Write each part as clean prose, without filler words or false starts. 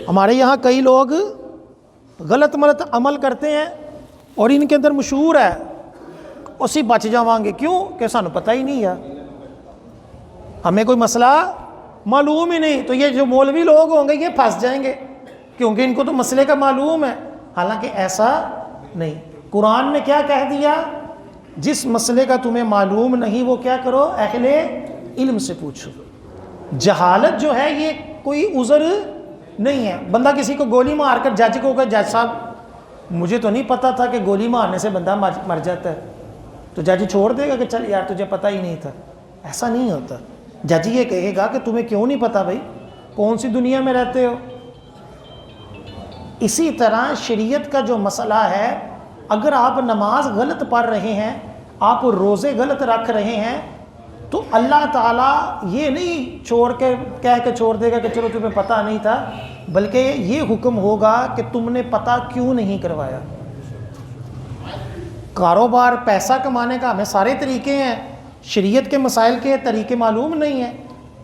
ہمارے یہاں کئی لوگ غلط ملت عمل کرتے ہیں اور ان کے اندر مشہور ہے اسی بچ جاواں گے، کیوں کہ سانوں پتہ ہی نہیں ہے، ہمیں کوئی مسئلہ معلوم ہی نہیں، تو یہ جو مولوی لوگ ہوں گے یہ پھنس جائیں گے کیونکہ ان کو تو مسئلے کا معلوم ہے، حالانکہ ایسا نہیں۔ قرآن نے کیا کہہ دیا؟ جس مسئلے کا تمہیں معلوم نہیں وہ کیا کرو؟ اہل علم سے پوچھو۔ جہالت جو ہے یہ کوئی عذر نہیں ہے۔ بندہ کسی کو گولی مار کر جج کو کہ جج صاحب مجھے تو نہیں پتا تھا کہ گولی مارنے سے بندہ مر جاتا ہے، تو جج چھوڑ دے گا کہ چل یار تجھے پتہ ہی نہیں تھا؟ ایسا نہیں ہوتا۔ جج یہ کہے گا کہ تمہیں کیوں نہیں پتا بھائی، کون سی دنیا میں رہتے ہو؟ اسی طرح شریعت کا جو مسئلہ ہے، اگر آپ نماز غلط پڑھ رہے ہیں، آپ روزے غلط رکھ رہے ہیں، تو اللہ تعالیٰ یہ نہیں کہہ کے چھوڑ دے گا کہ چلو تمہیں پتہ نہیں تھا، بلکہ یہ حکم ہوگا کہ تم نے پتہ کیوں نہیں کروایا۔ کاروبار پیسہ کمانے کا ہمیں سارے طریقے ہیں، شریعت کے مسائل کے طریقے معلوم نہیں ہیں۔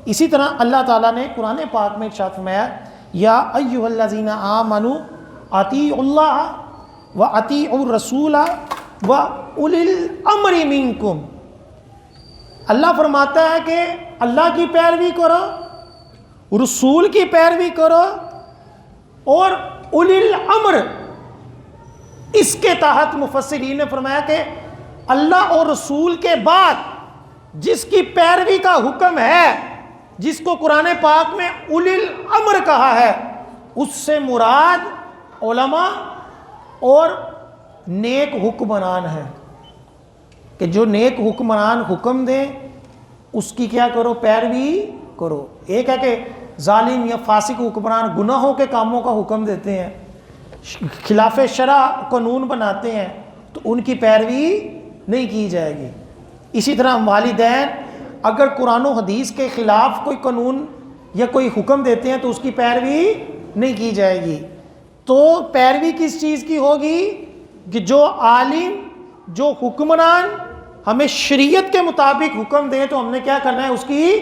اسی طرح اللہ تعالیٰ نے قرآن پاک میں ارشاد فرمایا، یا ایھا الذین آمنوا اطیعوا اللہ واطیعوا الرسول واولی الامر منکم۔ اللہ فرماتا ہے کہ اللہ کی پیروی کرو، رسول کی پیروی کرو، اور اولی الامر، اس کے تحت مفسرین نے فرمایا کہ اللہ اور رسول کے بعد جس کی پیروی کا حکم ہے، جس کو قرآن پاک میں اولی الامر کہا ہے، اس سے مراد علماء اور نیک حکمران ہے، کہ جو نیک حکمران حکم دیں اس کی کیا کرو؟ پیروی کرو۔ ایک ہے کہ ظالم یا فاسق حکمران گناہوں کے کاموں کا حکم دیتے ہیں، خلاف شرع قانون بناتے ہیں، تو ان کی پیروی نہیں کی جائے گی۔ اسی طرح والدین اگر قرآن و حدیث کے خلاف کوئی قانون یا کوئی حکم دیتے ہیں تو اس کی پیروی نہیں کی جائے گی۔ تو پیروی کس چیز کی ہوگی؟ کہ جو عالم، جو حکمران ہمیں شریعت کے مطابق حکم دیں تو ہم نے کیا کرنا ہے؟ اس کی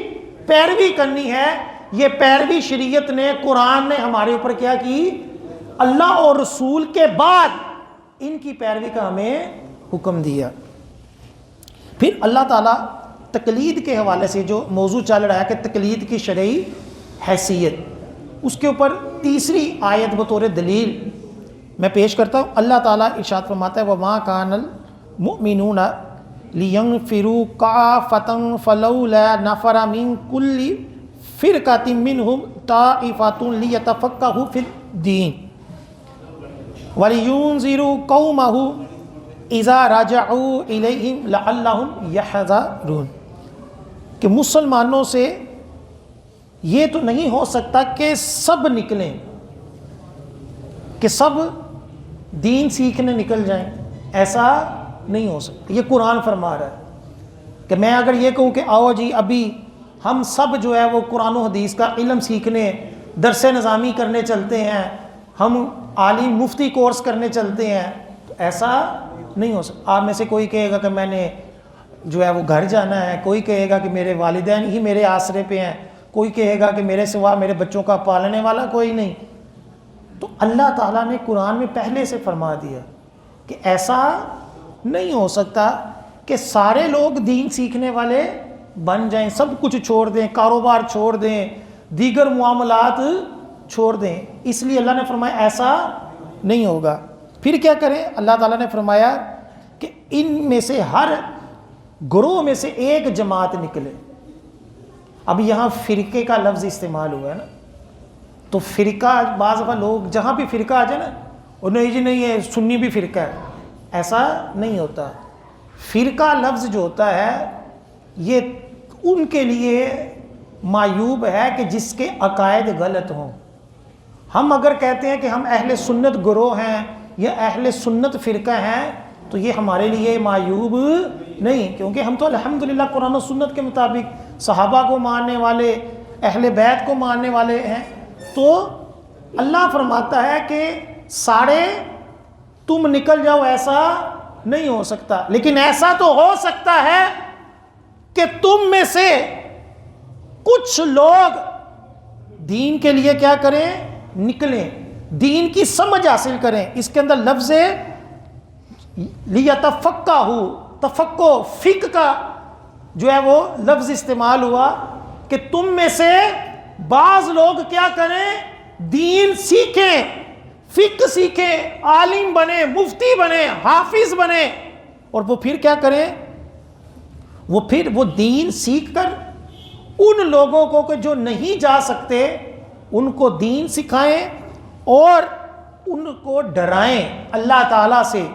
پیروی کرنی ہے۔ یہ پیروی شریعت نے، قرآن نے ہمارے اوپر کیا کی؟ اللہ اور رسول کے بعد ان کی پیروی کا ہمیں حکم دیا۔ پھر اللہ تعالیٰ تقلید کے حوالے سے جو موضوع چل رہا ہے کہ تقلید کی شرعی حیثیت، اس کے اوپر تیسری آیت بطور دلیل میں پیش کرتا ہوں۔ اللہ تعالیٰ ارشاد فرماتا ہے، وَمَا كَانَ الْمُؤْمِنُونَ لِيَنْفِرُوا كَافَّةً فَلَوْلَا نَفَرَ مِنْ كُلِّ فِرْقَةٍ مِّنْهُمْ طَائِفَةٌ لِيَتَفَقَّهُوا فِي الدِّينِ وَلِيُنذِرُوا قَوْمَهُمْ اِذَا رَجَعُوا إِلَيْهِمْ لَعَلَّهُمْ يَحْذَرُونَ کہ مسلمانوں سے یہ تو نہیں ہو سکتا کہ سب نکلیں، کہ سب دین سیکھنے نکل جائیں، ایسا نہیں ہو سکتا۔ یہ قرآن فرما رہا ہے کہ میں اگر یہ کہوں کہ آؤ جی ابھی ہم سب جو ہے وہ قرآن و حدیث کا علم سیکھنے، درس نظامی کرنے چلتے ہیں، ہم عالم مفتی کورس کرنے چلتے ہیں، تو ایسا نہیں ہو سکتا۔ آپ میں سے کوئی کہے گا کہ میں نے جو ہے وہ گھر جانا ہے، کوئی کہے گا کہ میرے والدین ہی میرے آسرے پہ ہیں، کوئی کہے گا کہ میرے سوا میرے بچوں کا پالنے والا کوئی نہیں۔ تو اللہ تعالیٰ نے قرآن میں پہلے سے فرما دیا کہ ایسا نہیں ہو سکتا کہ سارے لوگ دین سیکھنے والے بن جائیں، سب کچھ چھوڑ دیں، کاروبار چھوڑ دیں، دیگر معاملات چھوڑ دیں۔ اس لیے اللہ نے فرمایا ایسا نہیں ہوگا۔ پھر کیا کریں؟ اللہ تعالیٰ نے فرمایا کہ ان میں سے ہر گروہ میں سے ایک جماعت نکلے۔ اب یہاں فرقے کا لفظ استعمال ہوا ہے نا، تو فرقہ بعض دفعہ لوگ جہاں بھی فرقہ آ جائے نا، اور نہیں جی نہیں یہ سنی بھی فرقہ ہے، ایسا نہیں ہوتا۔ فرقہ لفظ جو ہوتا ہے یہ ان کے لیے معیوب ہے کہ جس کے عقائد غلط ہوں۔ ہم اگر کہتے ہیں کہ ہم اہل سنت گروہ ہیں یا اہل سنت فرقہ ہیں تو یہ ہمارے لیے معیوب نہیں، کیونکہ ہم تو الحمدللہ قرآن و سنت کے مطابق صحابہ کو ماننے والے، اہل بیت کو ماننے والے ہیں۔ تو اللہ فرماتا ہے کہ سارے تم نکل جاؤ، ایسا نہیں ہو سکتا، لیکن ایسا تو ہو سکتا ہے کہ تم میں سے کچھ لوگ دین کے لیے کیا کریں؟ نکلیں، دین کی سمجھ حاصل کریں. اس کے اندر لفظ لیتفقہوا، تفقہ فقہ کا جو ہے وہ لفظ استعمال ہوا کہ تم میں سے بعض لوگ کیا کریں، دین سیکھیں، فقہ سیکھیں، عالم بنے، مفتی بنے، حافظ بنے. اور وہ پھر کیا کریں، وہ دین سیکھ کر ان لوگوں کو کہ جو نہیں جا سکتے ان کو دین سکھائیں اور ان کو ڈرائیں اللہ تعالیٰ سے،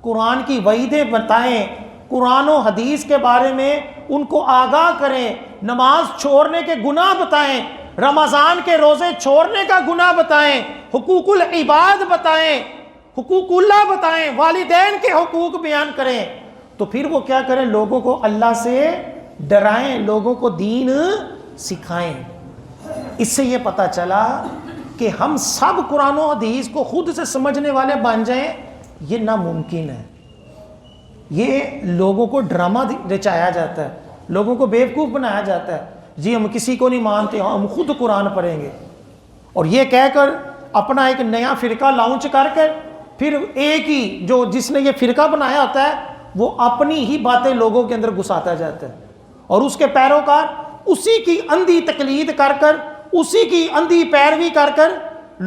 قرآن کی وعیدیں بتائیں، قرآن و حدیث کے بارے میں ان کو آگاہ کریں، نماز چھوڑنے کے گناہ بتائیں، رمضان کے روزے چھوڑنے کا گناہ بتائیں، حقوق العباد بتائیں، حقوق اللہ بتائیں، والدین کے حقوق بیان کریں. تو پھر وہ کیا کریں، لوگوں کو اللہ سے ڈرائیں، لوگوں کو دین سکھائیں. اس سے یہ پتہ چلا کہ ہم سب قرآن و حدیث کو خود سے سمجھنے والے بن جائیں، یہ ناممکن ہے. یہ لوگوں کو ڈرامہ رچایا جاتا ہے، لوگوں کو بیوقوف بنایا جاتا ہے. جی ہم کسی کو نہیں مانتے، ہم خود قرآن پڑھیں گے، اور یہ کہہ کر اپنا ایک نیا فرقہ لانچ کر پھر ایک ہی جس نے یہ فرقہ بنایا ہوتا ہے وہ اپنی ہی باتیں لوگوں کے اندر گھساتا جاتا ہے، اور اس کے پیروکار اسی کی اندھی تقلید کر اسی کی اندھی پیروی کر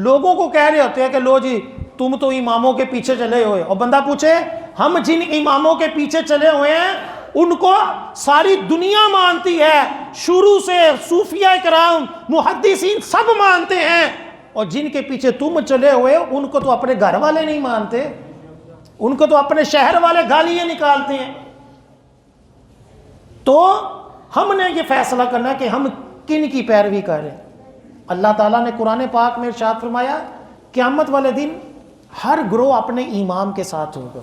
لوگوں کو کہہ رہے ہوتے ہیں کہ لو جی تم تو اماموں کے پیچھے چلے ہوئے. اور بندہ پوچھے ہم جن اماموں کے پیچھے چلے ہوئے ہیں ان کو ساری دنیا مانتی ہے، شروع سے صوفیہ کرام، محدثین سب مانتے ہیں، اور جن کے پیچھے تم چلے ہوئے ان کو تو اپنے گھر والے نہیں مانتے، ان کو تو اپنے شہر والے گالیاں نکالتے ہیں. تو ہم نے یہ فیصلہ کرنا ہے کہ ہم کن کی پیروی کریں. اللہ تعالیٰ نے قرآن پاک میں ارشاد فرمایا قیامت والے دن ہر گروہ اپنے امام کے ساتھ ہوگا.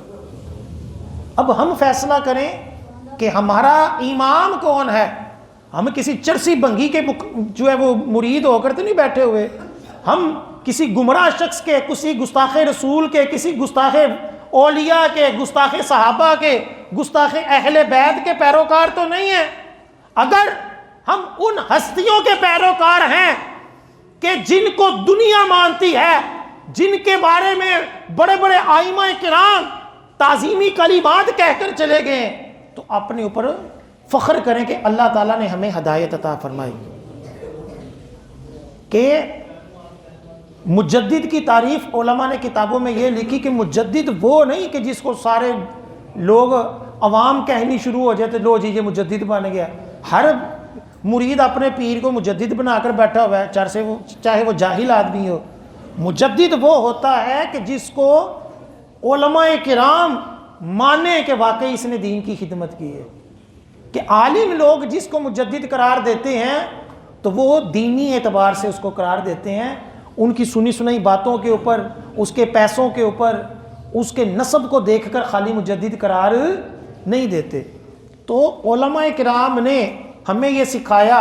اب ہم فیصلہ کریں کہ ہمارا امام کون ہے. ہم کسی چرسی بنگی کے جو ہے وہ مرید ہو کر تو نہیں بیٹھے ہوئے، ہم کسی گمراہ شخص کے، کسی گستاخ رسول کے، کسی گستاخ اولیاء کے، گستاخ صحابہ کے، گستاخ اہل بیت کے پیروکار تو نہیں ہیں. اگر ہم ان ہستیوں کے پیروکار ہیں کہ جن کو دنیا مانتی ہے، جن کے بارے میں بڑے بڑے ائمہ کرام تعظیمی کلمات کہہ کر چلے گئے، تو اپنے اوپر فخر کریں کہ اللہ تعالیٰ نے ہمیں ہدایت عطا فرمائی. کہ مجدد کی تعریف علماء نے کتابوں میں یہ لکھی کہ مجدد وہ نہیں کہ جس کو سارے لوگ عوام کہنی شروع ہو جائے تو لو جی یہ مجدد بن گیا. ہر مرید اپنے پیر کو مجدد بنا کر بیٹھا ہوا ہے، چاہے وہ جاہل آدمی ہو. مجدد وہ ہوتا ہے کہ جس کو علماء کرام مانے کہ واقعی اس نے دین کی خدمت کی ہے. کہ عالم لوگ جس کو مجدد قرار دیتے ہیں تو وہ دینی اعتبار سے اس کو قرار دیتے ہیں، ان کی سنی سنائی باتوں کے اوپر، اس کے پیسوں کے اوپر، اس کے نسب کو دیکھ کر خالی مجدد قرار نہیں دیتے. تو علماء کرام نے ہمیں یہ سکھایا،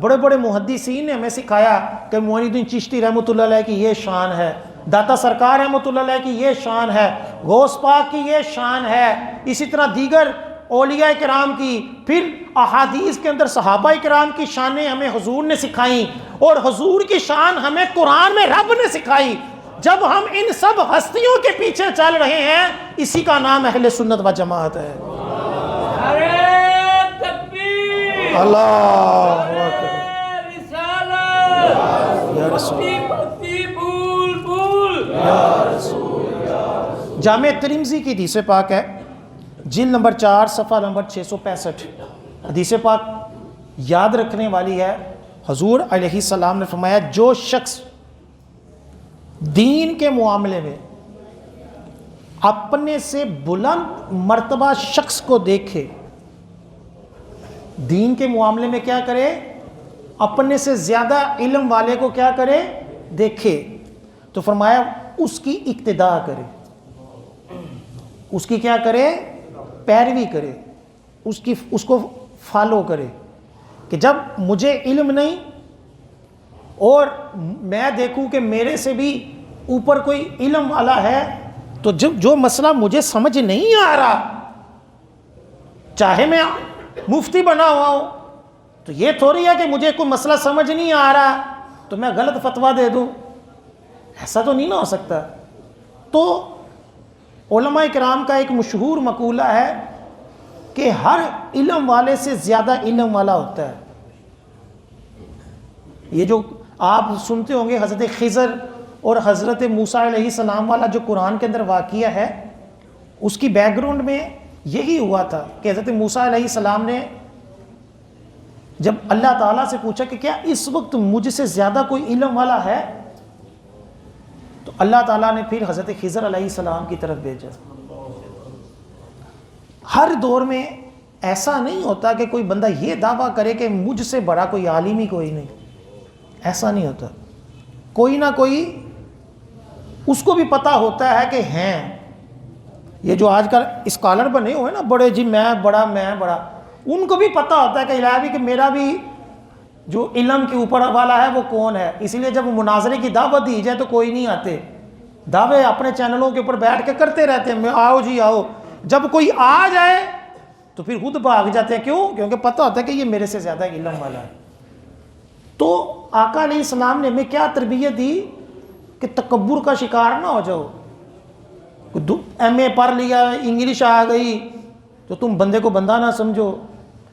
بڑے بڑے محدثین نے ہمیں سکھایا کہ معین الدین چشتی رحمۃ اللہ علیہ کی یہ شان ہے، داتا سرکار رحمۃ اللہ علیہ کی یہ شان ہے، غوث پاک کی یہ شان ہے، اسی طرح دیگر اولیاء کرام کی. پھر احادیث کے اندر صحابہ کرام کی شانیں ہمیں حضور نے سکھائیں، اور حضور کی شان ہمیں قرآن میں رب نے سکھائی. جب ہم ان سب ہستیوں کے پیچھے چل رہے ہیں، اسی کا نام اہل سنت و جماعت ہے. اللہ یا رسول جامع ترمذی کی حدیث پاک ہے، جلد نمبر 4 صفحہ نمبر 665. حدیث پاک یاد رکھنے والی ہے. حضور علیہ السلام نے فرمایا جو شخص دین کے معاملے میں اپنے سے بلند مرتبہ شخص کو دیکھے، دین کے معاملے میں کیا کرے، اپنے سے زیادہ علم والے کو کیا کرے، دیکھے، تو فرمایا اس کی اقتداء کرے، اس کی کیا کرے، پیروی کرے، اس کو فالو کرے. کہ جب مجھے علم نہیں اور میں دیکھوں کہ میرے سے بھی اوپر کوئی علم والا ہے، تو جب جو مسئلہ مجھے سمجھ نہیں آ رہا، چاہے میں مفتی بنا ہوا ہوں، تو یہ تھوڑی ہے کہ مجھے کوئی مسئلہ سمجھ نہیں آ رہا تو میں غلط فتویٰ دے دوں. ایسا تو نہیں نہ ہو سکتا. تو علماء کرام کا ایک مشہور مقولہ ہے کہ ہر علم والے سے زیادہ علم والا ہوتا ہے. یہ جو آپ سنتے ہوں گے حضرت خضر اور حضرت موسیٰ علیہ السلام والا جو قرآن کے اندر واقعہ ہے، اس کی بیک گراؤنڈ میں یہی ہوا تھا کہ حضرت موسیٰ علیہ السلام نے جب اللہ تعالیٰ سے پوچھا کہ کیا اس وقت مجھ سے زیادہ کوئی علم والا ہے، تو اللہ تعالیٰ نے پھر حضرت خضر علیہ السلام کی طرف بھیجا. ہر دور میں ایسا نہیں ہوتا کہ کوئی بندہ یہ دعویٰ کرے کہ مجھ سے بڑا کوئی عالم ہی کوئی نہیں. ایسا نہیں ہوتا. کوئی نہ کوئی اس کو بھی پتہ ہوتا ہے کہ ہیں یہ جو آج کل اسکالر بنے ہوئے نا بڑے، جی میں بڑا، ان کو بھی پتہ ہوتا ہے کہ الہی کہ میرا بھی جو علم کے اوپر والا ہے وہ کون ہے. اسی لیے جب مناظرے کی دعوت دی جائے تو کوئی نہیں آتے. دعوے اپنے چینلوں کے اوپر بیٹھ کے کرتے رہتے ہیں، آؤ جی آؤ. جب کوئی آ جائے تو پھر خود بھاگ جاتے ہیں. کیوں؟ کیونکہ پتہ ہوتا ہے کہ یہ میرے سے زیادہ علم والا ہے. تو آقا علیہ السلام نے ہمیں کیا تربیت دی کہ تکبر کا شکار نہ ہو جاؤ. ایم اے پڑھ لیا، انگلش آ گئی تو تم بندے کو بندہ نہ سمجھو.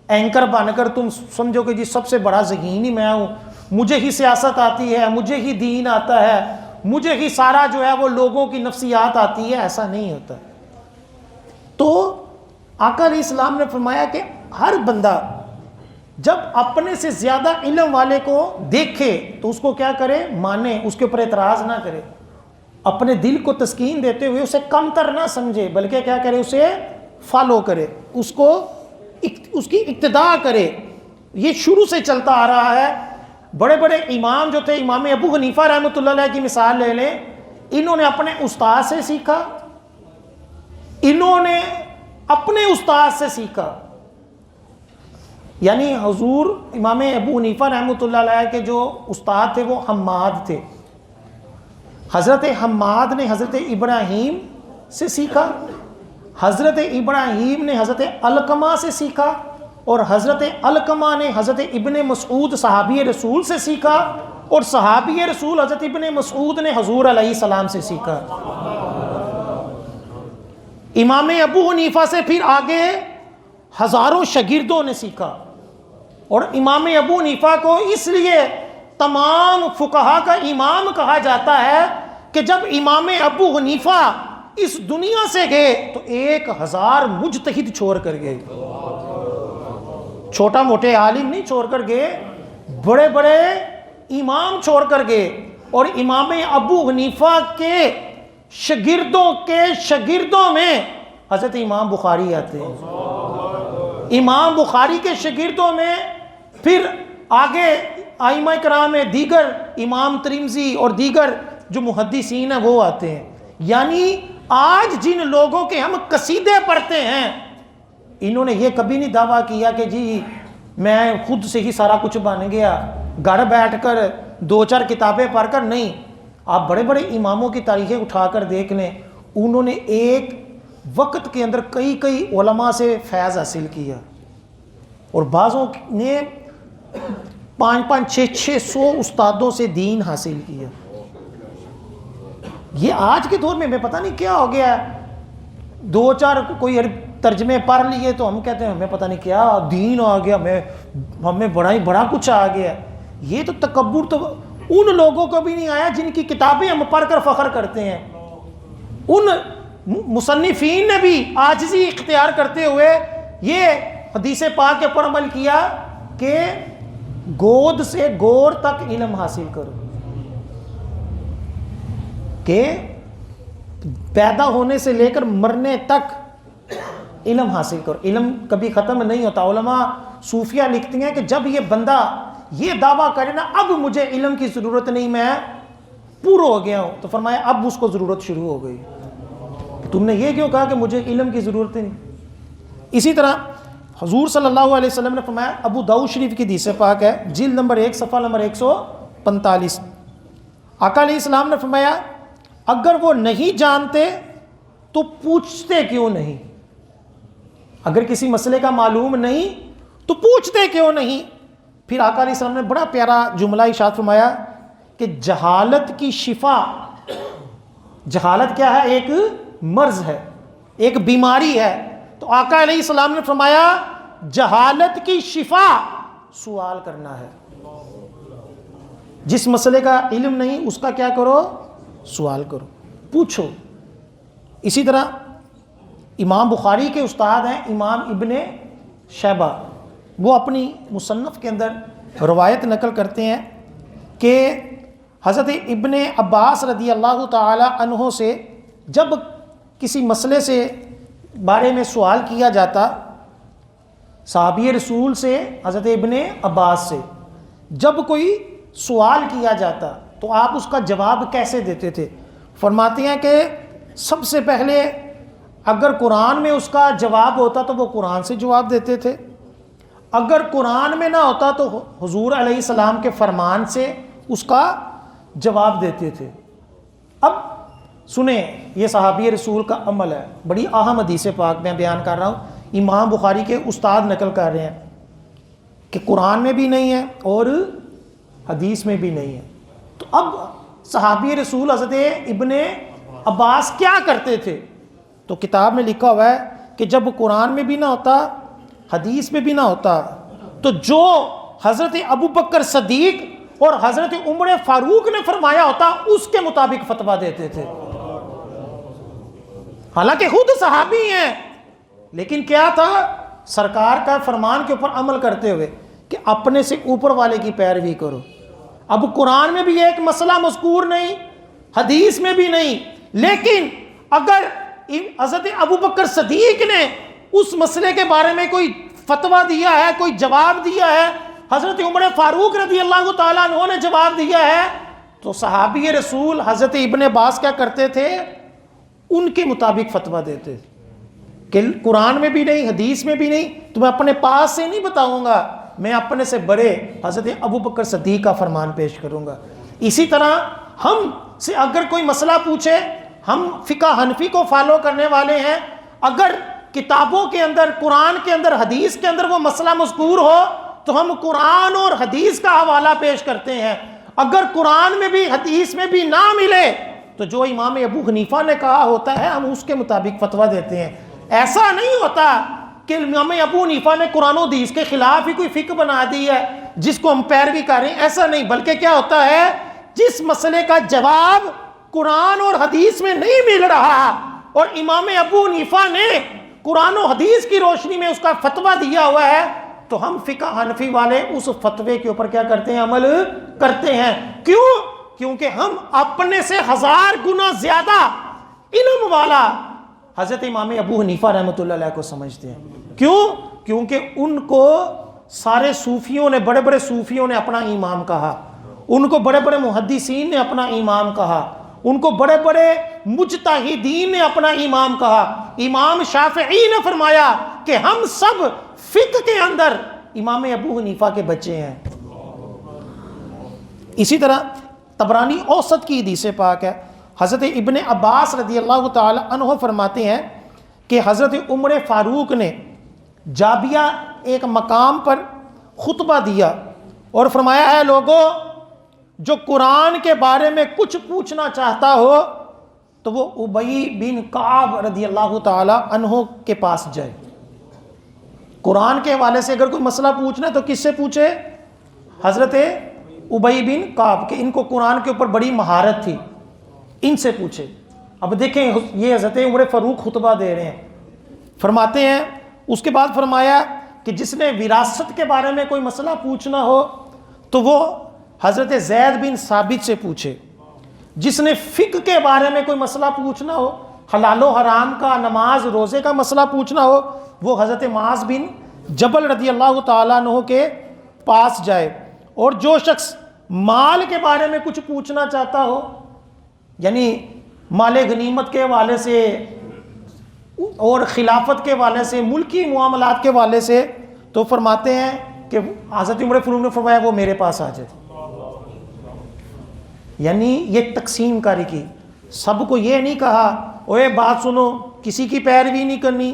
اینکر بن کر تم سمجھو کہ جی سب سے بڑا ذہین ہی میں ہوں، مجھے ہی سیاست آتی ہے، مجھے ہی دین آتا ہے، مجھے ہی سارا جو ہے وہ لوگوں کی نفسیات آتی ہے. ایسا نہیں ہوتا. تو آقا علیہ السلام نے فرمایا کہ ہر بندہ جب اپنے سے زیادہ علم والے کو دیکھے تو اس کو کیا کرے؟ مانے، اس کے اوپر اعتراض نہ کرے. اپنے دل کو تسکین دیتے ہوئے اسے کم تر نہ سمجھے، بلکہ کیا کرے؟ اسے فالو کرے، اس کی اقتداء کرے. یہ شروع سے چلتا آ رہا ہے. بڑے بڑے امام جو تھے، امام ابو حنیفہ رحمۃ اللہ علیہ کی مثال لے لیں. انہوں نے اپنے استاد سے سیکھا، انہوں نے اپنے استاد سے سیکھا. یعنی حضور امام ابو حنیفہ رحمۃ اللہ علیہ کے جو استاد تھے وہ حماد تھے. حضرت حماد نے حضرت ابراہیم سے سیکھا، حضرت ابراہیم نے حضرت علقمہ سے سیکھا، اور حضرت علقمہ نے حضرت ابن مسعود صحابی رسول سے سیکھا، اور صحابی رسول حضرت ابن مسعود نے حضور علیہ السلام سے سیکھا. امام ابو حنیفہ سے پھر آگے ہزاروں شاگردوں نے سیکھا. اور امام ابو حنیفہ کو اس لیے تمام فقہا کا امام کہا جاتا ہے کہ جب امام ابو حنیفہ اس دنیا سے گئے تو 1000 مجتہد چھوڑ کر گئے. چھوٹا موٹے عالم نہیں چھوڑ کر گئے، بڑے بڑے امام چھوڑ کر گئے. اور امام ابو حنیفہ کے شاگردوں میں حضرت امام بخاری آتے ہیں. امام بخاری کے شاگردوں میں پھر آگے ائمہ کرام میں دیگر امام ترمذی اور دیگر جو محدثین ہیں وہ آتے ہیں. یعنی آج جن لوگوں کے ہم قصیدے پڑھتے ہیں، انہوں نے یہ کبھی نہیں دعویٰ کیا کہ جی میں خود سے ہی سارا کچھ بن گیا، گھر بیٹھ کر 2-4 کتابیں پڑھ کر. نہیں، آپ بڑے بڑے اماموں کی تاریخیں اٹھا کر دیکھ لیں، انہوں نے ایک وقت کے اندر کئی علماء سے فیض حاصل کیا، اور بعضوں نے 500-600 استادوں سے دین حاصل کیا. یہ آج کے دور میں ہمیں پتہ نہیں کیا ہو گیا ہے. 2-4 کوئی ترجمے پڑھ لیے تو ہم کہتے ہیں ہمیں پتہ نہیں کیا دین آ گیا، ہمیں بڑا کچھ آ گیا. یہ تو تکبر تو ان لوگوں کو بھی نہیں آیا جن کی کتابیں ہم پڑھ کر فخر کرتے ہیں. ان مصنفین نے بھی عاجزی اختیار کرتے ہوئے یہ حدیث پاک کے پر عمل کیا کہ گود سے گور تک علم حاصل کرو، کہ پیدا ہونے سے لے کر مرنے تک علم حاصل کرو. علم کبھی ختم نہیں ہوتا. علماء صوفیہ لکھتی ہیں کہ جب یہ بندہ یہ دعویٰ کرے نا اب مجھے علم کی ضرورت نہیں، میں پورا ہو گیا ہوں، تو فرمایا اب اس کو ضرورت شروع ہو گئی. تم نے یہ کیوں کہا کہ مجھے علم کی ضرورت نہیں؟ اسی طرح حضور صلی اللہ علیہ وسلم نے فرمایا، ابو داؤد شریف کی حدیث پاک ہے، جلد نمبر 1 صفحہ نمبر 145، آقا علیہ السلام نے فرمایا اگر وہ نہیں جانتے تو پوچھتے کیوں نہیں؟ اگر کسی مسئلے کا معلوم نہیں تو پوچھتے کیوں نہیں؟ پھر آقا علیہ السلام نے بڑا پیارا جملہ ارشاد فرمایا کہ جہالت کی شفا جہالت کیا ہے؟ ایک مرض ہے، ایک بیماری ہے۔ تو آقا علیہ السلام نے فرمایا جہالت کی شفا سوال کرنا ہے۔ جس مسئلے کا علم نہیں اس کا کیا کرو؟ سوال کرو، پوچھو۔ اسی طرح امام بخاری کے استاد ہیں امام ابن شیبہ، وہ اپنی مصنف کے اندر روایت نقل کرتے ہیں کہ حضرت ابن عباس رضی اللہ تعالی عنہ سے جب کسی مسئلے سے بارے میں سوال کیا جاتا، صحابی رسول سے حضرت ابن عباس سے جب کوئی سوال کیا جاتا تو آپ اس کا جواب کیسے دیتے تھے؟ فرماتے ہیں کہ سب سے پہلے اگر قرآن میں اس کا جواب ہوتا تو وہ قرآن سے جواب دیتے تھے، اگر قرآن میں نہ ہوتا تو حضور علیہ السلام کے فرمان سے اس کا جواب دیتے تھے۔ اب سنیں، یہ صحابی رسول کا عمل ہے، بڑی اہم حدیث پاک میں بیان کر رہا ہوں، امام بخاری کے استاد نقل کر رہے ہیں کہ قرآن میں بھی نہیں ہے اور حدیث میں بھی نہیں ہے۔ تو اب صحابی رسول حضرت ابن عباس کیا کرتے تھے؟ تو کتاب میں لکھا ہوا ہے کہ جب قرآن میں بھی نہ ہوتا، حدیث میں بھی نہ ہوتا، تو جو حضرت ابو بکر صدیق اور حضرت عمر فاروق نے فرمایا ہوتا اس کے مطابق فتویٰ دیتے تھے۔ حالانکہ خود صحابی ہیں، لیکن کیا تھا؟ سرکار کا فرمان کے اوپر عمل کرتے ہوئے کہ اپنے سے اوپر والے کی پیروی کرو۔ اب قرآن میں بھی ایک مسئلہ مذکور نہیں، حدیث میں بھی نہیں، لیکن اگر حضرت ابو بکر صدیق نے اس مسئلے کے بارے میں کوئی فتویٰ دیا ہے، کوئی جواب دیا ہے، حضرت عمر فاروق رضی اللہ تعالیٰ عنہ نے جواب دیا ہے، تو صحابی رسول حضرت ابن عباس کیا کرتے تھے؟ ان کے مطابق فتویٰ دیتے کہ قرآن میں بھی نہیں، حدیث میں بھی نہیں، تو میں اپنے پاس سے نہیں بتاؤں گا، میں اپنے سے بڑے حضرت ابو بکر صدیق کا فرمان پیش کروں گا۔ اسی طرح ہم سے اگر کوئی مسئلہ پوچھے، ہم فقہ حنفی کو فالو کرنے والے ہیں، اگر کتابوں کے اندر، قرآن کے اندر، حدیث کے اندر وہ مسئلہ مذکور ہو تو ہم قرآن اور حدیث کا حوالہ پیش کرتے ہیں۔ اگر قرآن میں بھی حدیث میں بھی نہ ملے تو جو امام ابو حنیفہ نے کہا ہوتا ہے ہم اس کے مطابق فتویٰ دیتے ہیں۔ ایسا نہیں ہوتا کہ امام ابو حنیفہ نے قرآن و حدیث کے خلاف ہی کوئی فقہ بنا دی ہے جس کو ہم پیروی کر رہے ہیں، ایسا نہیں، بلکہ کیا ہوتا ہے؟ جس مسئلے کا جواب قرآن اور حدیث میں نہیں مل رہا اور امام ابو حنیفہ نے قرآن و حدیث کی روشنی میں اس کا فتویٰ دیا ہوا ہے، تو ہم فقہ حنفی والے اس فتوے کے اوپر کیا کرتے ہیں؟ عمل کرتے ہیں۔ کیوں؟ کیونکہ ہم اپنے سے 1000 گنا زیادہ علم والا حضرت امام ابو حنیفہ رحمۃ اللہ علیہ کو سمجھتے ہیں۔ کیوں؟ کیونکہ ان کو سارے صوفیوں نے، بڑے بڑے صوفیوں نے اپنا امام کہا، ان کو بڑے بڑے محدثین نے اپنا امام کہا، ان کو بڑے بڑے مجتہدین نے اپنا امام کہا۔ امام شافعی نے فرمایا کہ ہم سب فقہ کے اندر امام ابو حنیفہ کے بچے ہیں۔ اسی طرح طبرانی اوسط کی حدیث پاک ہے، حضرت ابن عباس رضی اللہ تعالی عنہ فرماتے ہیں کہ حضرت عمر فاروق نے جابیہ ایک مقام پر خطبہ دیا اور فرمایا، اے لوگو، جو قرآن کے بارے میں کچھ پوچھنا چاہتا ہو تو وہ ابی بن کعب رضی اللہ تعالی عنہ کے پاس جائے۔ قرآن کے حوالے سے اگر کوئی مسئلہ پوچھنا ہے تو کس سے پوچھے؟ حضرت ابی بن کعب، کہ ان کو قرآن کے اوپر بڑی مہارت تھی، ان سے پوچھے۔ اب دیکھیں یہ حضرت عمر فاروق خطبہ دے رہے ہیں، فرماتے ہیں اس کے بعد فرمایا کہ جس نے وراثت کے بارے میں کوئی مسئلہ پوچھنا ہو تو وہ حضرت زید بن ثابت سے پوچھے، جس نے فقہ کے بارے میں کوئی مسئلہ پوچھنا ہو، حلال و حرام کا، نماز روزے کا مسئلہ پوچھنا ہو، وہ حضرت معاذ بن جبل رضی اللہ تعالیٰ عنہ کے پاس جائے۔ اور جو شخص مال کے بارے میں کچھ پوچھنا چاہتا ہو، یعنی مال غنیمت کے حوالے سے اور خلافت کے حوالے سے، ملکی معاملات کے حوالے سے، تو فرماتے ہیں کہ حضرت عمر فاروق نے فرمایا وہ میرے پاس آ جائے۔ یعنی یہ تقسیم کاری کی، سب کو یہ نہیں کہا اوے بات سنو کسی کی پیروی نہیں کرنی،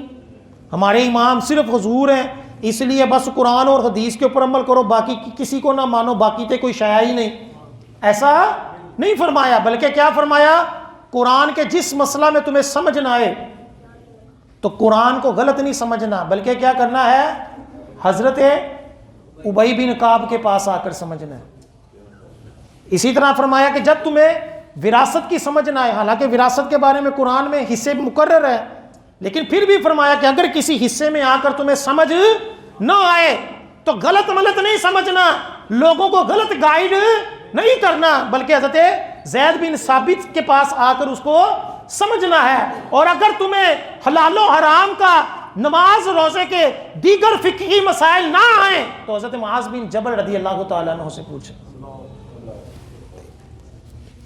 ہمارے امام صرف حضور ہیں اس لیے بس قرآن اور حدیث کے اوپر عمل کرو، باقی کسی کو نہ مانو، باقی تے کوئی شے ہی نہیں، ایسا نہیں فرمایا، بلکہ کیا فرمایا؟ قرآن کے جس مسئلہ میں تمہیں سمجھ نہ آئے تو قرآن کو غلط نہیں سمجھنا، بلکہ کیا کرنا ہے؟ حضرت ابی بن کعب کے پاس آ کر سمجھنا ہے۔ اسی طرح فرمایا کہ جب تمہیں وراثت کی سمجھ نہ آئے، حالانکہ وراثت کے بارے میں قرآن میں حصے مقرر ہے، لیکن پھر بھی فرمایا کہ اگر کسی حصے میں آ کر تمہیں سمجھ نہ آئے تو غلط نہیں سمجھنا، لوگوں کو غلط گائیڈ نہیں کرنا، بلکہ حضرت زید بن ثابت کے پاس آ کر اس کو سمجھنا ہے۔ اور اگر تمہیں حلال و حرام کا، نماز روزے کے دیگر فقہی مسائل نہ آئیں تو حضرت معاذ بن جبل رضی اللہ تعالیٰ عنہ سے پوچھیں۔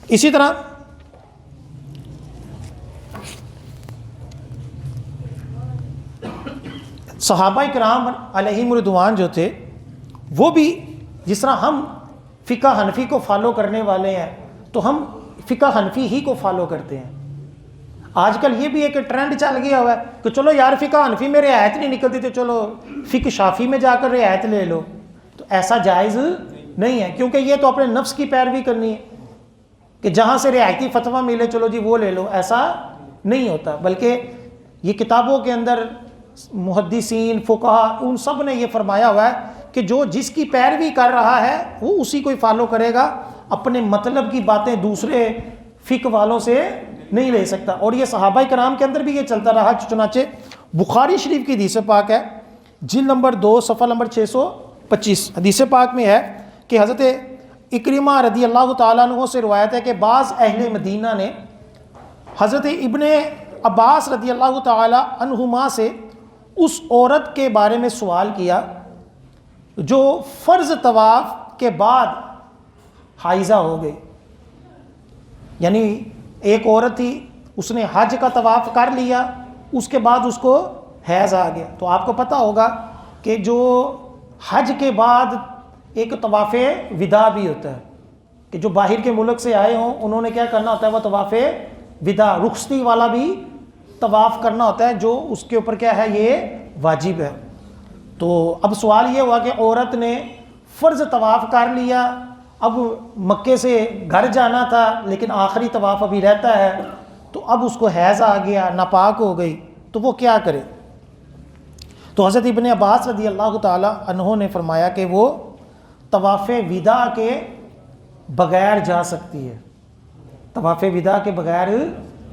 اسی طرح صحابہ کرام علیہم رضوان جو تھے وہ بھی، جس طرح ہم فقہ حنفی کو فالو کرنے والے ہیں تو ہم فقہ حنفی ہی کو فالو کرتے ہیں۔ آج کل یہ بھی ایک ٹرینڈ چل گیا ہوا ہے کہ چلو یار فقہ حنفی میں رعایت نہیں نکلتی تو چلو فقہ شافی میں جا کر رعایت لے لو، تو ایسا جائز نہیں ہے، کیونکہ یہ تو اپنے نفس کی پیروی کرنی ہے کہ جہاں سے رعایتی فتویٰ ملے چلو جی وہ لے لو، ایسا نہیں ہوتا، بلکہ یہ کتابوں کے اندر محدثین فقہا ان سب نے یہ فرمایا ہوا ہے کہ جو جس کی پیروی کر رہا ہے وہ اسی کو فالو کرے گا، اپنے مطلب کی باتیں دوسرے فقہ والوں سے نہیں لے سکتا۔ اور یہ صحابہ کرام کے اندر بھی یہ چلتا رہا، چنانچہ بخاری شریف کی حدیث پاک ہے، جلد نمبر 2 صفحہ نمبر 625، حدیث پاک میں ہے کہ حضرت اکرمہ رضی اللہ تعالیٰ عنہ سے روایت ہے کہ بعض اہل مدینہ نے حضرت ابن عباس رضی اللہ تعالیٰ عنہما سے اس عورت کے بارے میں سوال کیا جو فرض طواف کے بعد حائضہ ہو گئی، یعنی ایک عورت تھی، اس نے حج کا طواف کر لیا، اس کے بعد اس کو حیض آ گیا۔ تو آپ کو پتہ ہوگا کہ جو حج کے بعد ایک طواف وداع بھی ہوتا ہے کہ جو باہر کے ملک سے آئے ہوں انہوں نے کیا کرنا ہوتا ہے، وہ طواف وداع رخصتی والا بھی طواف کرنا ہوتا ہے، جو اس کے اوپر کیا ہے، یہ واجب ہے۔ تو اب سوال یہ ہوا کہ عورت نے فرض طواف کر لیا، اب مکے سے گھر جانا تھا لیکن آخری طواف ابھی رہتا ہے، تو اب اس کو حیض آ گیا، ناپاک ہو گئی، تو وہ کیا کرے؟ تو حضرت ابن عباس رضی اللہ تعالی عنہ نے فرمایا کہ وہ طواف وداع کے بغیر جا سکتی ہے، طواف وداع کے بغیر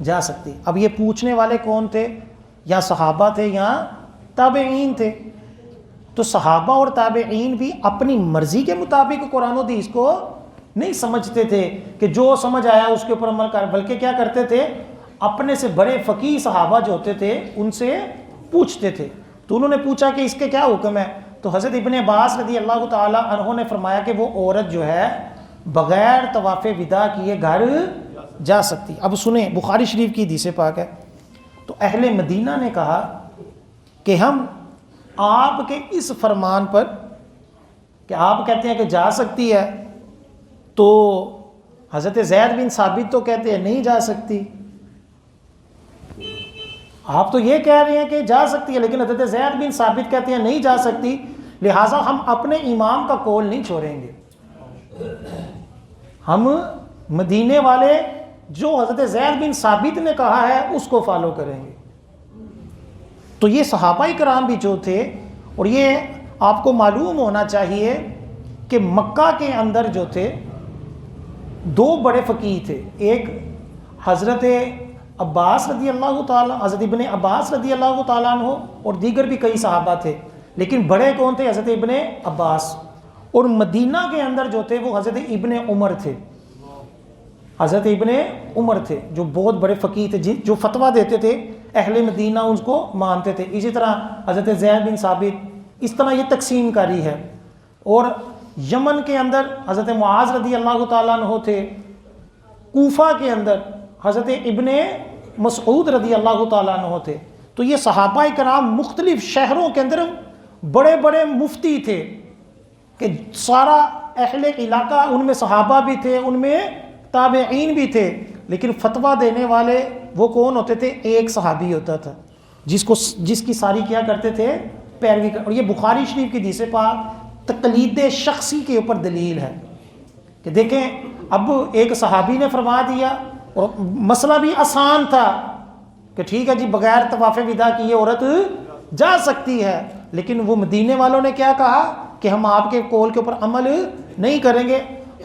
جا سکتی۔ اب یہ پوچھنے والے کون تھے؟ یا صحابہ تھے یا تابعین تھے؟ تو صحابہ اور تابعین بھی اپنی مرضی کے مطابق قرآن و حدیث کو نہیں سمجھتے تھے کہ جو سمجھ آیا اس کے اوپر عمل کر، بلکہ کیا کرتے تھے، اپنے سے بڑے فقیہ صحابہ جو ہوتے تھے ان سے پوچھتے تھے۔ تو انہوں نے پوچھا کہ اس کے کیا حکم ہے؟ تو حضرت ابن عباس رضی اللہ تعالی عنہ نے فرمایا کہ وہ عورت جو ہے بغیر طواف وداع کیے گھر جا سکتی۔ اب سنیں، بخاری شریف کی حدیث پاک ہے، تو اہل مدینہ نے کہا کہ ہم آپ کے اس فرمان پر کہ آپ کہتے ہیں کہ جا سکتی ہے، تو حضرت زید بن ثابت تو کہتے ہیں نہیں جا سکتی، آپ تو یہ کہہ رہے ہیں کہ جا سکتی ہے لیکن حضرت زید بن ثابت کہتے ہیں نہیں جا سکتی، لہٰذا ہم اپنے امام کا قول نہیں چھوڑیں گے، ہم مدینے والے جو حضرت زید بن ثابت نے کہا ہے اس کو فالو کریں گے۔ تو یہ صحابہ کرام بھی جو تھے، اور یہ آپ کو معلوم ہونا چاہیے کہ مکہ کے اندر جو تھے دو بڑے فقیہ تھے، ایک حضرت عباس رضی اللہ تعالیٰ، حضرت ابن عباس رضی اللہ تعالیٰ عنہ، اور دیگر بھی کئی صحابہ تھے، لیکن بڑے کون تھے؟ حضرت ابن عباس۔ اور مدینہ کے اندر جو تھے وہ حضرت ابن عمر تھے، حضرت ابن عمر تھے جو بہت بڑے فقیہ تھے، جو فتویٰ دیتے تھے اہل مدینہ ان کو مانتے تھے۔ اسی طرح حضرت زید بن ثابت، اس طرح یہ تقسیم کاری ہے۔ اور یمن کے اندر حضرت معاذ رضی اللہ تعالیٰ عنہ تھے، کوفہ کے اندر حضرت ابن مسعود رضی اللہ تعالیٰ عنہ تھے۔ تو یہ صحابہ کرام مختلف شہروں کے اندر بڑے بڑے مفتی تھے کہ سارا اہل علاقہ، ان میں صحابہ بھی تھے، ان میں تابعین بھی تھے، لیکن فتویٰ دینے والے وہ کون ہوتے تھے؟ ایک صحابی ہوتا تھا جس کی ساری کیا کرتے تھے؟ پیروی کر۔ اور یہ بخاری شریف کی حدیث پاک تقلید شخصی کے اوپر دلیل ہے کہ دیکھیں اب ایک صحابی نے فرما دیا اور مسئلہ بھی آسان تھا کہ ٹھیک ہے جی بغیر طواف وداع کیے عورت جا سکتی ہے، لیکن وہ مدینے والوں نے کیا کہا کہ ہم آپ کے قول کے اوپر عمل نہیں کریں گے،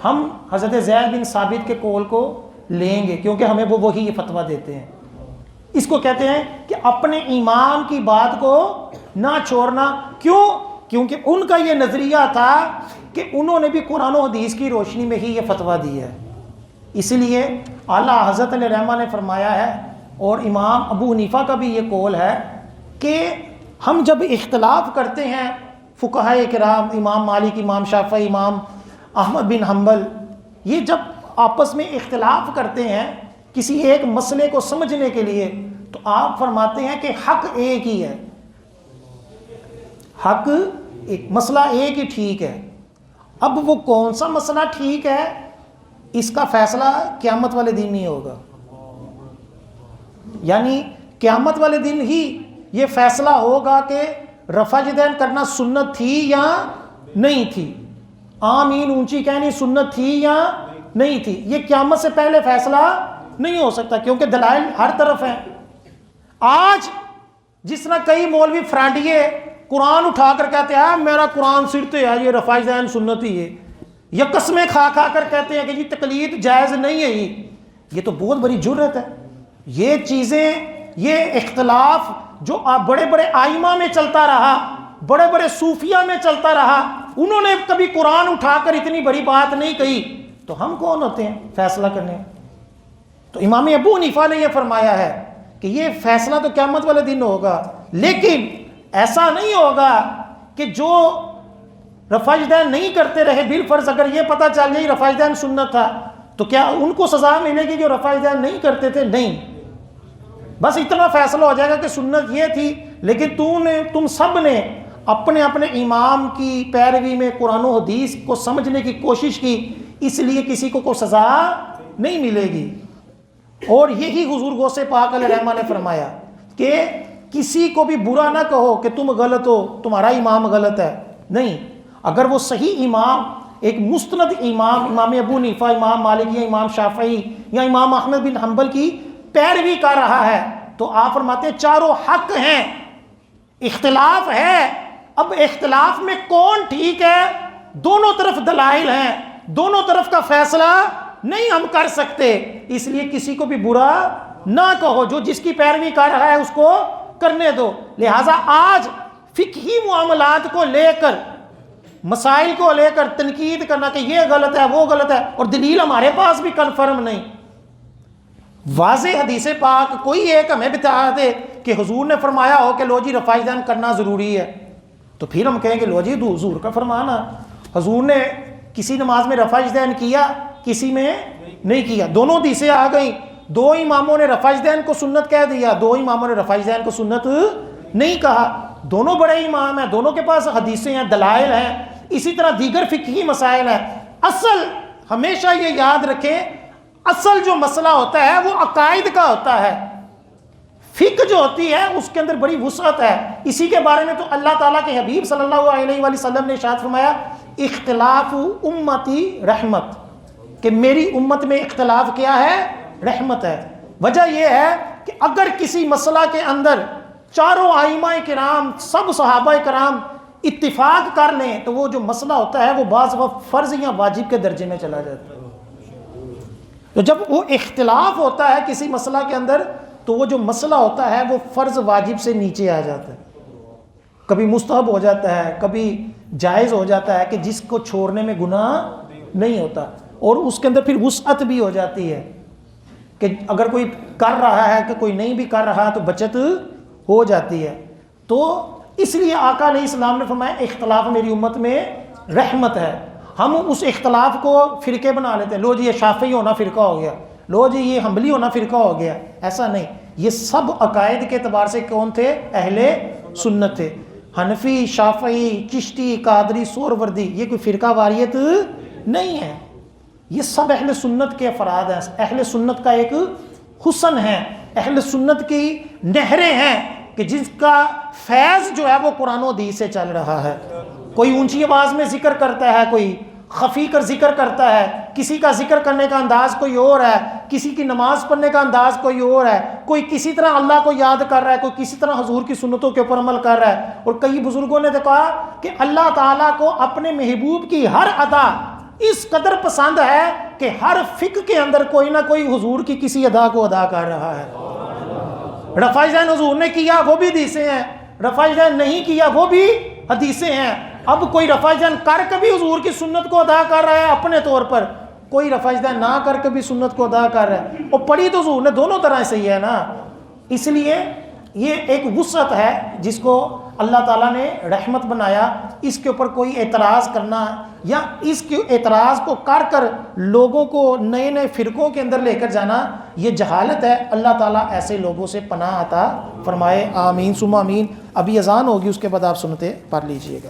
ہم حضرت زید بن ثابت کے قول کو لیں گے کیونکہ ہمیں وہ وہی یہ فتویٰ دیتے ہیں۔ اس کو کہتے ہیں کہ اپنے امام کی بات کو نہ چھوڑنا۔ کیوں؟ کیونکہ ان کا یہ نظریہ تھا کہ انہوں نے بھی قرآن و حدیث کی روشنی میں ہی یہ فتویٰ دی ہے۔ اس لیے اعلیٰ حضرت علیہ رحمہ نے فرمایا ہے، اور امام ابو حنیفہ کا بھی یہ قول ہے، کہ ہم جب اختلاف کرتے ہیں فقہائے کرام، امام مالک، امام شافعی، امام احمد بن حنبل، یہ جب آپس میں اختلاف کرتے ہیں کسی ایک مسئلے کو سمجھنے کے لیے، تو آپ فرماتے ہیں کہ حق ایک ہی ہے، حق ایک، مسئلہ ایک ہی ٹھیک ہے۔ اب وہ کون سا مسئلہ ٹھیک ہے، اس کا فیصلہ قیامت والے دن نہیں ہوگا، یعنی قیامت والے دن ہی یہ فیصلہ ہوگا کہ رفع یدین کرنا سنت تھی یا نہیں تھی، آمین اونچی کہنی سنت تھی یا نہیں تھی، یہ قیامت سے پہلے فیصلہ نہیں ہو سکتا، کیونکہ دلائل ہر طرف ہیں۔ آج جس طرح کئی مولوی فرانڈیے قرآن اٹھا کر کہتے ہیں میرا قرآن سرتے ہے، یہ رفع یدین سنت ہی ہے، یا قسمیں کھا کھا کر کہتے ہیں کہ جی تقلید جائز نہیں ہے، یہ تو بہت بڑی جرت ہے۔ یہ چیزیں، یہ اختلاف جو بڑے بڑے آئمہ میں چلتا رہا، بڑے بڑے صوفیہ میں چلتا رہا، انہوں نے کبھی قرآن اٹھا کر اتنی بڑی بات نہیں کہی، تو ہم کون ہوتے ہیں فیصلہ کرنے؟ تو امام ابو حنیفہ نے یہ فرمایا ہے کہ یہ فیصلہ تو قیامت والے دن ہوگا، لیکن ایسا نہیں ہوگا کہ جو رفع یدین نہیں کرتے رہے بالفرض اگر یہ پتہ چل جائے رفع یدین سنت تھا تو کیا ان کو سزا ملے گی جو رفع یدین نہیں کرتے تھے؟ نہیں، بس اتنا فیصلہ ہو جائے گا کہ سنت یہ تھی، لیکن تم سب نے اپنے اپنے امام کی پیروی میں قرآن و حدیث کو سمجھنے کی کوشش کی، اس لیے کسی کو کوئی سزا نہیں ملے گی۔ اور یہی حضور غوث پاک علیہ رحمہ نے فرمایا کہ کسی کو بھی برا نہ کہو کہ تم غلط ہو، تمہارا امام غلط ہے، نہیں، اگر وہ صحیح امام، ایک مستند امام، امام ابو حنیفہ، امام مالک یا امام شافعی یا امام احمد بن حنبل کی پیروی کر رہا ہے تو آپ فرماتے ہیں چاروں حق ہیں، اختلاف ہے، اب اختلاف میں کون ٹھیک ہے، دونوں طرف دلائل ہیں، دونوں طرف کا فیصلہ نہیں ہم کر سکتے، اس لیے کسی کو بھی برا نہ کہو، جو جس کی پیروی کر رہا ہے اس کو کرنے دو۔ لہٰذا آج فقہی معاملات کو لے کر، مسائل کو لے کر تنقید کرنا کہ یہ غلط ہے وہ غلط ہے، اور دلیل ہمارے پاس بھی کنفرم نہیں، واضح حدیث پاک کوئی ایک ہمیں بتا دے کہ حضور نے فرمایا ہو کہ لو جی رفع یدین کرنا ضروری ہے، تو پھر ہم کہیں گے لو جی حضور کا فرمانا، حضور نے کسی نماز میں رفع یدین کیا، کسی میں نہیں کیا، دونوں حدیثیں آ گئیں، دو اماموں نے رفع یدین کو سنت کہہ دیا، دو اماموں نے رفع یدین کو سنت نہیں کہا، دونوں بڑے امام ہیں، دونوں کے پاس حدیثیں ہیں، دلائل ہیں، اسی طرح دیگر فقہی مسائل ہیں۔ اصل ہمیشہ یہ یاد رکھیں، اصل جو مسئلہ ہوتا ہے وہ عقائد کا ہوتا ہے، فقہ جو ہوتی ہے اس کے اندر بڑی وسعت ہے۔ اسی کے بارے میں تو اللہ تعالیٰ کے حبیب صلی اللہ علیہ وآلہ وسلم نے ارشاد فرمایا اختلاف امتی رحمت، کہ میری امت میں اختلاف کیا ہے؟ رحمت ہے۔ وجہ یہ ہے کہ اگر کسی مسئلہ کے اندر چاروں ائمہ کرام، سب صحابہ کرام اتفاق کر لیں تو وہ جو مسئلہ ہوتا ہے وہ بعض وقت فرض یا واجب کے درجے میں چلا جاتا ہے۔ تو جب وہ اختلاف ہوتا ہے کسی مسئلہ کے اندر تو وہ جو مسئلہ ہوتا ہے وہ فرض واجب سے نیچے آ جاتا ہے، کبھی مستحب ہو جاتا ہے، کبھی جائز ہو جاتا ہے کہ جس کو چھوڑنے میں گناہ نہیں ہوتا، اور اس کے اندر پھر وسعت بھی ہو جاتی ہے کہ اگر کوئی کر رہا ہے کہ کوئی نہیں بھی کر رہا تو بچت ہو جاتی ہے۔ تو اس لیے آقا علیہ السلام نے فرمایا اختلاف میری امت میں رحمت ہے۔ ہم اس اختلاف کو فرقے بنا لیتے ہیں، لو جی یہ شافعی ہونا فرقہ ہو گیا، لو جی یہ حنبلی ہونا فرقہ ہو گیا، ایسا نہیں، یہ سب عقائد کے اعتبار سے کون تھے؟ اہل سنت تھے۔ حنفی، شافعی، چشتی، قادری، سہروردی یہ کوئی فرقہ واریت نہیں ہے، یہ سب اہل سنت کے افراد ہیں، اہل سنت کا ایک حسن ہے، اہل سنت کی نہریں ہیں کہ جس کا فیض جو ہے وہ قرآن و حدیث سے چل رہا ہے۔ کوئی اونچی آواز میں ذکر کرتا ہے، کوئی خفی کر ذکر کرتا ہے، کسی کا ذکر کرنے کا انداز کوئی اور ہے، کسی کی نماز پڑھنے کا انداز کوئی اور ہے، کوئی کسی طرح اللہ کو یاد کر رہا ہے، کوئی کسی طرح حضور کی سنتوں کے اوپر عمل کر رہا ہے۔ اور کئی بزرگوں نے تو کہا کہ اللہ تعالیٰ کو اپنے محبوب کی ہر ادا اس قدر پسند ہے کہ ہر فقہ کے اندر کوئی نہ کوئی حضور کی کسی ادا کو ادا کر رہا ہے۔ رفع ذہن حضور نے کیا وہ بھی حدیثیں ہیں، رفع ذہن نہیں کیا وہ بھی حدیثیں ہیں۔ اب کوئی رفع ذہن کر کے بھی حضور کی سنت کو ادا کر رہا ہے اپنے طور پر، کوئی رفع ذہن نہ کر کے بھی سنت کو ادا کر رہا ہے، اور پڑھی تو حضور نے دونوں طرح سے ہی ہے نا۔ اس لیے یہ ایک وسعت ہے جس کو اللہ تعالیٰ نے رحمت بنایا، اس کے اوپر کوئی اعتراض کرنا یا اس کے اعتراض کو کر لوگوں کو نئے نئے فرقوں کے اندر لے کر جانا یہ جہالت ہے۔ اللہ تعالیٰ ایسے لوگوں سے پناہ عطا فرمائے، آمین ثم آمین۔ ابھی اذان ہوگی، اس کے بعد آپ سنتے پڑھ لیجئے گا۔